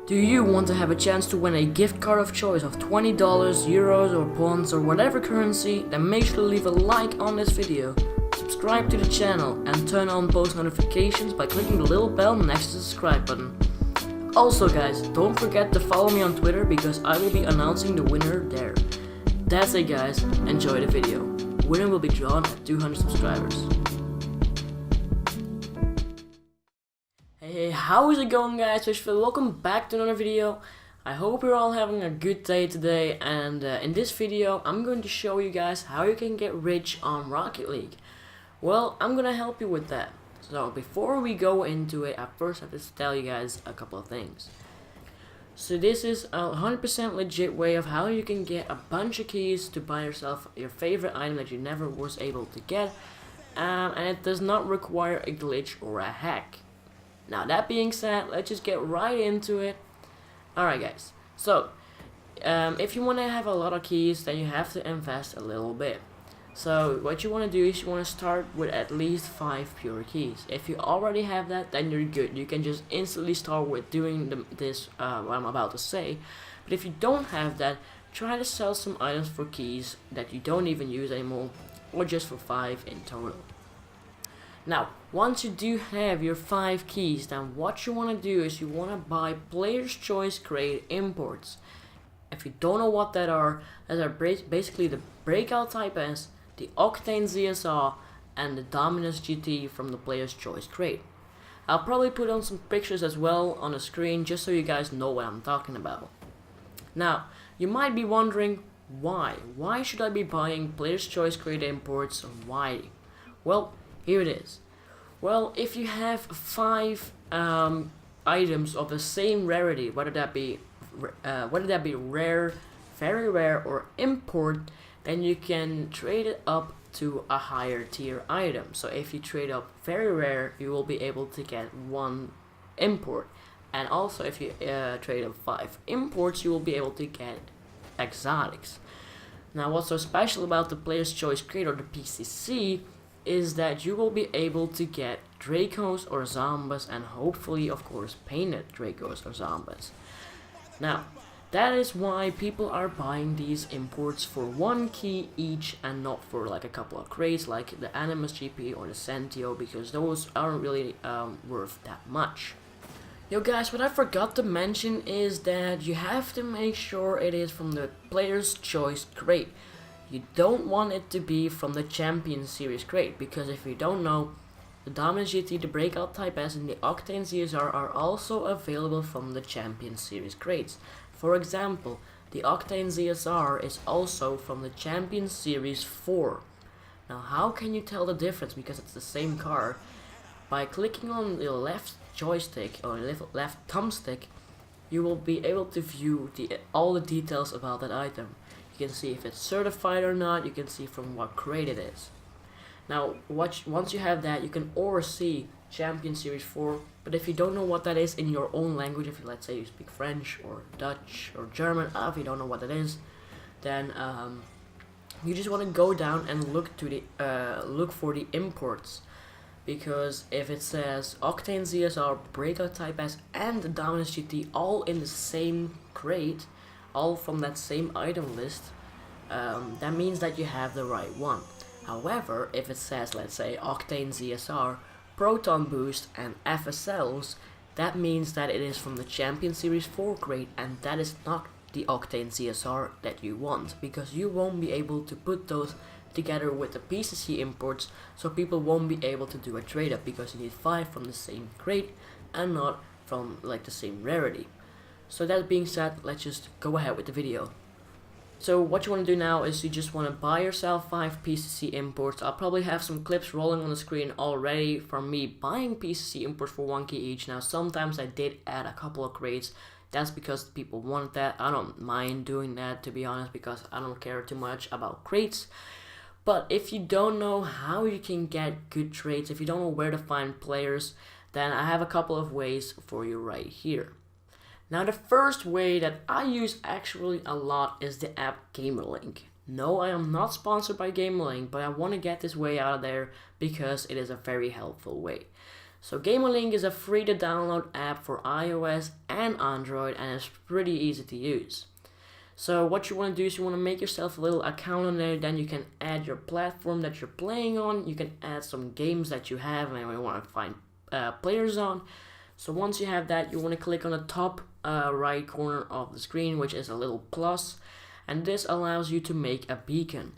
Do you want to have a chance to win a gift card of choice of $20, euros or pounds or whatever currency? Then make sure to leave a like on this video, subscribe to the channel and turn on post notifications by clicking the little bell next to the subscribe button. Also guys, don't forget to follow me on Twitter because I will be announcing the winner there. That's it guys, enjoy the video. Winner will be drawn at 200 subscribers. Hey, how's it going guys? Welcome back to another video. I hope you're all having a good day today, and in this video I'm going to show you guys how you can get rich on Rocket League. Well, I'm gonna help you with that. So before we go into it, I first have to tell you guys a couple of things. So this is a 100% legit way of how you can get a bunch of keys to buy yourself your favorite item that you never was able to get, and it does not require a glitch or a hack. Now that being said, let's just get right into it. Alright guys, so if you want to have a lot of keys, then you have to invest a little bit. So what you want to do is you want to start with at least 5 pure keys. If you already have that, then you're good. You can just instantly start with doing what I'm about to say. But if you don't have that, try to sell some items for keys that you don't even use anymore, or just for 5 in total. Now, once you do have your 5 keys, then what you want to do is you want to buy Player's Choice Crate imports. If you don't know what that are basically the Breakout Type S, the Octane ZSR, and the Dominus GT from the Player's Choice Crate. I'll probably put on some pictures as well on the screen just so you guys know what I'm talking about. Now, you might be wondering why? Why should I be buying Player's Choice Crate imports and why? Well, here it is. Well, if you have 5 items of the same rarity, whether that be rare, very rare, or import, then you can trade it up to a higher tier item. So if you trade up very rare, you will be able to get 1 import, and also if you trade up 5 imports, you will be able to get exotics. Now, what's so special about the Player's Choice Crate, or the PCC, is that you will be able to get Dracos or Zombas, and hopefully of course painted Dracos or Zombas. Now that is why people are buying these imports for 1 key each and not for like a couple of crates like the Animus GP or the Sentio, because those aren't really worth that much. Yo guys, what I forgot to mention is that you have to make sure it is from the Player's Choice Crate. You don't want it to be from the Champion Series crate, because if you don't know, the Dominus GT, the Breakout Type S, and the Octane ZSR are also available from the Champion Series crates. For example, the Octane ZSR is also from the Champion Series 4. Now how can you tell the difference, because it's the same car? By clicking on the left joystick or left thumbstick, you will be able to view all the details about that item. You can see if it's certified or not, you can see from what crate it is. Now, once you have that, you can see Champion Series 4, but if you don't know what that is in your own language, if you, let's say you speak French or Dutch or German, if you don't know what that is, then you just want to go down and look for the imports. Because if it says Octane ZSR, Breakout Type S, and the Dominus GT all in the same crate, all from that same item list, that means that you have the right one. However, if it says, let's say, Octane ZSR, Proton Boost, and FSLs, that means that it is from the Champion Series 4 crate, and that is not the Octane ZSR that you want, because you won't be able to put those together with the PCC imports, so people won't be able to do a trade up, because you need 5 from the same crate and not from like the same rarity. So that being said, let's just go ahead with the video. So what you want to do now is you just want to buy yourself 5 PCC imports. I'll probably have some clips rolling on the screen already from me buying PCC imports for 1 key each. Now sometimes I did add a couple of crates. That's because people wanted that. I don't mind doing that, to be honest, because I don't care too much about crates. But if you don't know how you can get good trades, if you don't know where to find players, then I have a couple of ways for you right here. Now the first way that I use actually a lot is the app GamerLink. No, I am not sponsored by GamerLink, but I want to get this way out of there because it is a very helpful way. So Gamerlink is a free to download app for iOS and Android, and it's pretty easy to use. So what you want to do is you want to make yourself a little account on there, then you can add your platform that you're playing on, you can add some games that you have and you want to find players on. So once you have that, you want to click on the top right corner of the screen, which is a little plus, and this allows you to make a beacon.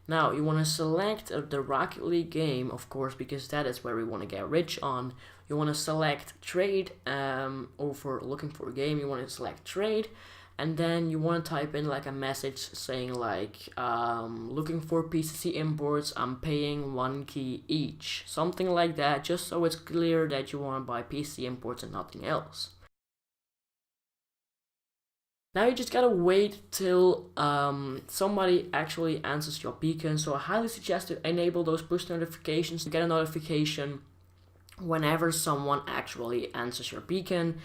Now you want to select the Rocket League game, of course, because that is where we want to get rich on. You want to select trade over looking for a game. You want to select trade, and then you want to type in like a message saying like looking for PCC imports. I'm paying 1 key each, something like that, just so it's clear that you want to buy PC imports and nothing else. Now you just gotta wait till somebody actually answers your beacon, so I highly suggest to enable those push notifications to get a notification whenever someone actually answers your beacon.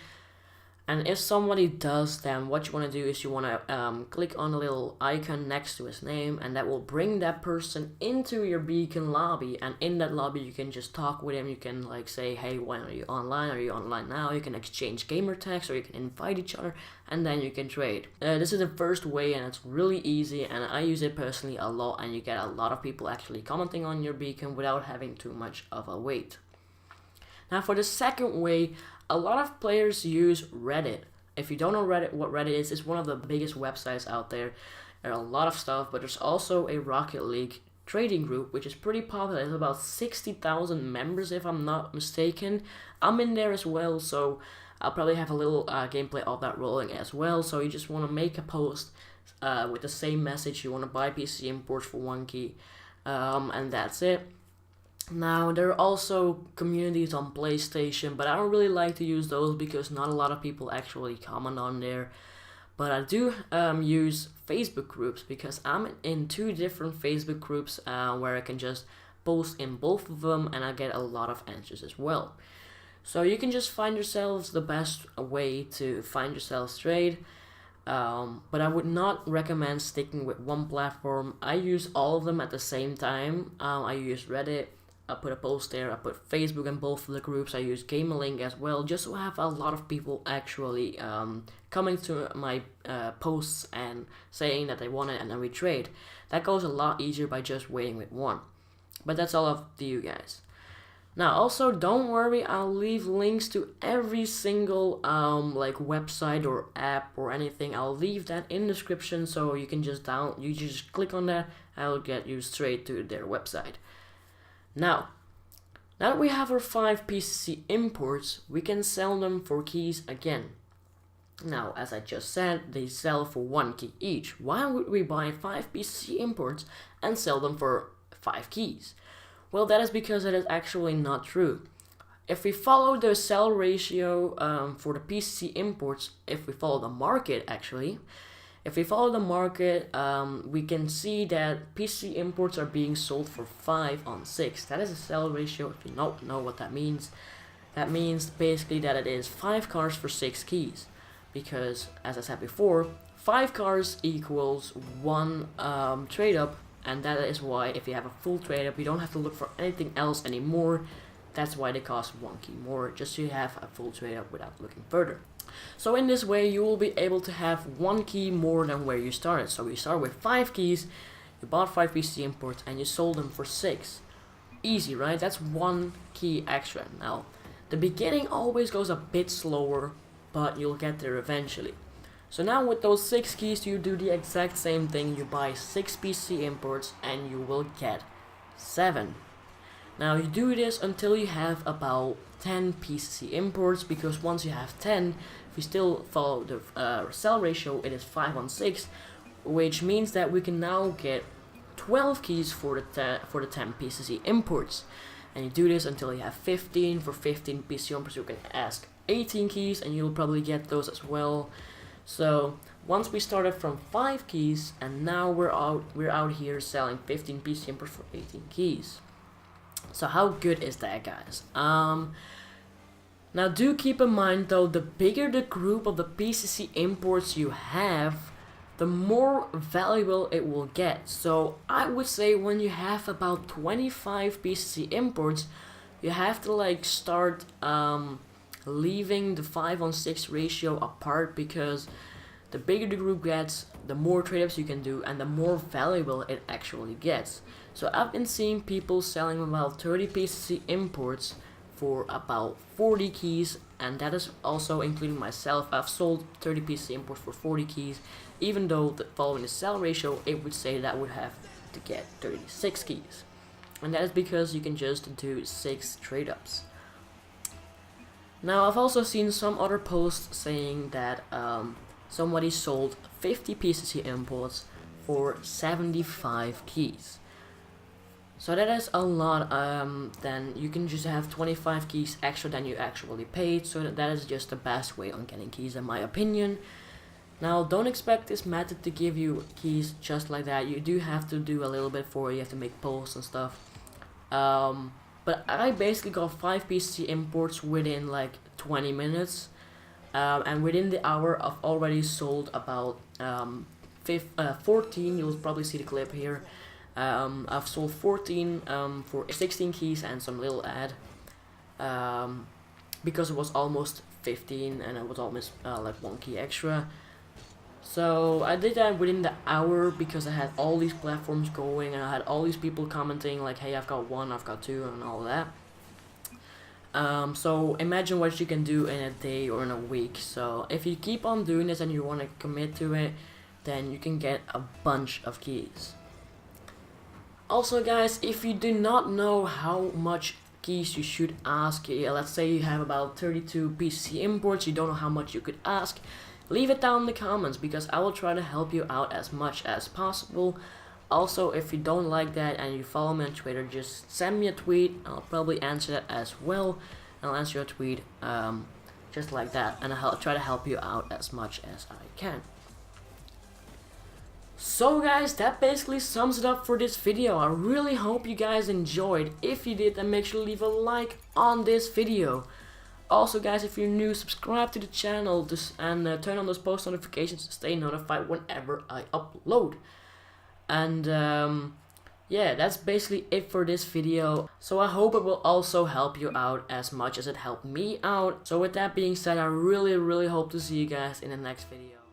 And if somebody does, then what you want to do is you want to click on the little icon next to his name, and that will bring that person into your beacon lobby. And in that lobby you can just talk with him. You can like say, hey, when are you online? Are you online now? You can exchange gamer tags, or you can invite each other, and then you can trade. This is the first way, and it's really easy, and I use it personally a lot, and you get a lot of people actually commenting on your beacon without having too much of a wait. Now for the second way, a lot of players use Reddit. If you don't know what Reddit is, it's one of the biggest websites out there. There are a lot of stuff, but there's also a Rocket League trading group, which is pretty popular. It's about 60,000 members, if I'm not mistaken. I'm in there as well, so I'll probably have a little gameplay of that rolling as well. So you just want to make a post with the same message. You want to buy PC imports for 1 key, and that's it. Now there are also communities on PlayStation, but I don't really like to use those because not a lot of people actually comment on there. But I do use Facebook groups, because I'm in 2 different Facebook groups where I can just post in both of them, and I get a lot of answers as well. So you can just find yourselves the best way to find yourselves trade. But I would not recommend sticking with one platform. I use all of them at the same time. I use Reddit. I put a post there. I put Facebook in both of the groups. I use Gamerlink as well, just so I have a lot of people actually coming to my posts and saying that they want it, and then we trade. That goes a lot easier by just waiting with one. But that's all up to you guys. Now also, don't worry, I'll leave links to every single like website or app or anything. I'll leave that in the description, so you can just click on that. I'll get you straight to their website. Now that we have our 5 PCC imports, we can sell them for keys again. Now, as I just said, they sell for 1 key each. Why would we buy 5 PCC imports and sell them for 5 keys? Well, that is because that is actually not true. If we follow the sell ratio for the PCC imports, if we follow the market actually, if we follow the market, we can see that PC imports are being sold for 5 on 6. That is a sell ratio. If you don't know what that means basically that it is 5 cars for 6 keys. Because, as I said before, 5 cars equals 1 trade up, and that is why if you have a full trade up, you don't have to look for anything else anymore. That's why they cost 1 key more, just so you have a full trade up without looking further. So in this way, you will be able to have 1 key more than where you started. So you start with 5 keys, you bought 5 PC imports, and you sold them for 6. Easy, right? That's 1 key extra. Now, the beginning always goes a bit slower, but you'll get there eventually. So now with those 6 keys, you do the exact same thing. You buy 6 PC imports, and you will get 7. Now you do this until you have about 10 PCC imports, because once you have 10, if we still follow the sell ratio, it is 5 on 6, which means that we can now get 12 keys for the 10 PCC imports. And you do this until you have 15. For 15 PC imports, you can ask 18 keys, and you'll probably get those as well. So once we started from 5 keys, and now we're out here selling 15 PC imports for 18 keys. So how good is that, guys? Now do keep in mind though, the bigger the group of the PCC imports you have, the more valuable it will get. So I would say when you have about 25 PCC imports, you have to like start leaving the 5-on-6 ratio apart, because the bigger the group gets, the more trade-ups you can do and the more valuable it actually gets. So I've been seeing people selling about 30 PCC imports for about 40 keys, and that is also including myself. I've sold 30 PCC imports for 40 keys, even though following the sell ratio it would say that I would have to get 36 keys. And that is because you can just do 6 trade-ups. Now I've also seen some other posts saying that somebody sold 50 PCC imports for 75 keys. So that is a lot. Then you can just have 25 keys extra than you actually paid, so that is just the best way on getting keys in my opinion. Now don't expect this method to give you keys just like that. You do have to do a little bit for it. You have to make posts and stuff. But I basically got 5 PCC imports within like 20 minutes. And within the hour I've already sold about 14, you'll probably see the clip here. I've sold 14 for 16 keys and some little ad, because it was almost 15 and it was almost like 1 key extra. So I did that within the hour because I had all these platforms going and I had all these people commenting like, hey, I've got 1, I've got 2 and all that. So imagine what you can do in a day or in a week. So if you keep on doing this and you want to commit to it, then you can get a bunch of keys. Also guys, if you do not know how much keys you should ask, let's say you have about 32 PCC imports, you don't know how much you could ask, leave it down in the comments because I will try to help you out as much as possible. Also, if you don't like that and you follow me on Twitter, just send me a tweet. I'll probably answer that as well. I'll answer your tweet just like that, and I'll try to help you out as much as I can. So guys, that basically sums it up for this video. I really hope you guys enjoyed. If you did, then make sure to leave a like on this video. Also guys, if you're new, subscribe to the channel and turn on those post notifications to stay notified whenever I upload. And yeah, that's basically it for this video. So I hope it will also help you out as much as it helped me out. So with that being said, I really hope to see you guys in the next video.